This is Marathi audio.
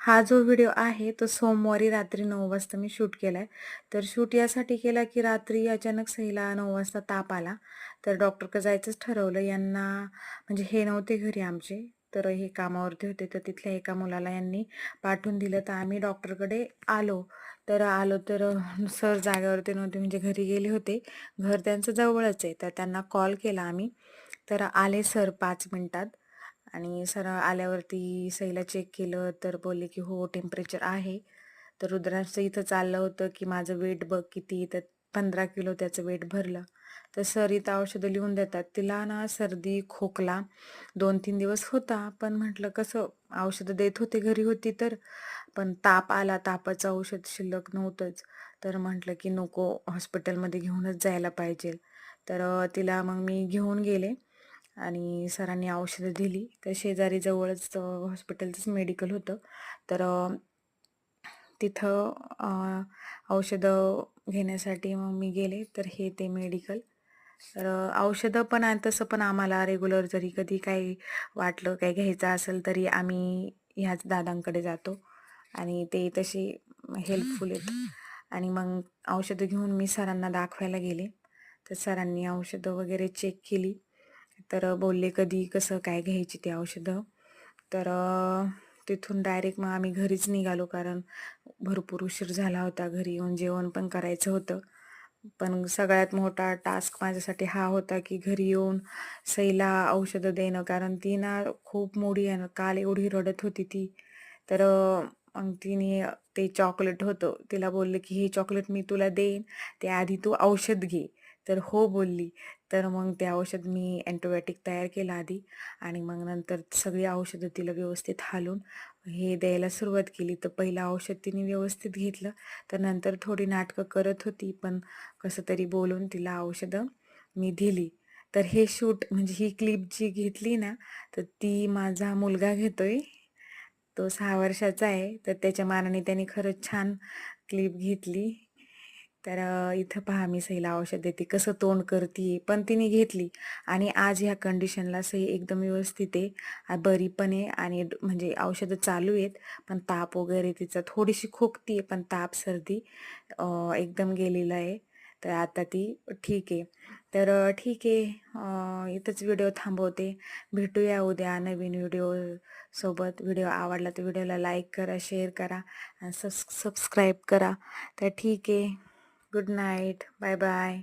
हा जो व्हिडिओ आहे तो सोमवारी रात्री 9 वाजता मी शूट केलाय. तर शूट यासाठी केला की रात्री अचानक सईला 9 वाजता ताप आला. तर डॉक्टरकडे जायचंच ठरवलं. यांना म्हणजे हे नव्हते घरी आमचे, तर हे कामावरती होते. तर तिथल्या एका मुलाला यांनी पाठवून दिलं. तर आम्ही डॉक्टरकडे आलो. तर सर जागेवरती नव्हते, म्हणजे घरी गेले होते. घर त्यांचं जवळच आहे. तर त्यांना कॉल केला आम्ही. तर आले सर 5 मिनिटात. आणि सर आल्यावरती सईला चेक केलं तर बोलले की हो टेम्परेचर आहे. तर रुद्रांचं इथं चाललं होतं की माझं वेट बघ किती, तर 15 किलो त्याचं वेट भरलं. तर सर इथं औषधं लिहून देतात. तिला ना सर्दी खोकला 2-3 दिवस होता, पण म्हटलं कसं औषधं देत होते, घरी होती तर. पण ताप आला, तापाचं औषध शिल्लक नव्हतंच. तर म्हटलं की नको, हॉस्पिटलमध्ये घेऊनच जायला पाहिजे. तर तिला मग मी घेऊन गेले आणि सरांनी औषधं दिली. तर शेजारी जवळच हॉस्पिटलचंच मेडिकल होतं. तर तिथं औषधं घेण्यासाठी मग मी गेले. तर हे ते मेडिकल. तर औषधं पण आणि तसं पण आम्हाला रेग्युलर जरी कधी काही वाटलं, काही घ्यायचं असेल तरी आम्ही ह्याच दादांकडे जातो आणि ते तसे हेल्पफुल आहेत. आणि मग औषधं घेऊन मी सरांना दाखवायला गेले. तर सरांनी औषधं वगैरे चेक केली. तर बोलले कधी कसं काय घ्यायची ती औषधं. तर तिथून डायरेक्ट मग आम्ही घरीच निघालो, कारण भरपूर उशीर झाला होता. घरी येऊन जेवण पण करायचं होतं. पण सगळ्यात मोठा टास्क माझ्यासाठी हा होता की घरी येऊन सईला औषधं देणं, कारण ती ना खूप मोठी आहे ना. काल एवढी रडत होती ती. तर मग तिने ते चॉकलेट होतं, तिला बोलले की हे चॉकलेट मी तुला देईन, ते आधी तू औषध घे. तर हो बोलली. तर मग ते औषध मी अँटिबायोटिक तयार केलं आधी, आणि मग नंतर सगळी औषधं तिला व्यवस्थित हालून हे द्यायला सुरुवात केली. तर पहिलं औषध तिने व्यवस्थित घेतलं. तर नंतर थोडी नाटकं करत होती, पण कसं तरी बोलून तिला औषधं मी दिली. तर हे शूट म्हणजे ही क्लिप जी घेतली ना, तर ती माझा मुलगा घेतोय. तो 6 वर्षाचा आहे. तर त्याच्या मानाने त्याने खरंच छान क्लिप घेतली. तर इथं पहा मी सईला औषध देते, कसं तोंड करतीये, पण तिने घेतली. आणि आज ह्या कंडिशनला सई एकदम व्यवस्थित आहे, बरी पण आहे. आणि म्हणजे औषधं चालू आहेत, पण ताप वगैरे तिचा थोडीशी खोकतीये, पण ताप सर्दी एकदम गेलेला आहे. तर आता ती ठीक आहे. तर ठीक आहे, इथंच व्हिडिओ थांबवते. भेटूया उद्या नवीन व्हिडिओ सोबत. व्हिडिओ आवडला तर व्हिडिओला लाईक करा, शेअर करा आणि सबस्क्राईब करा. तर ठीक आहे. Good night. Bye bye.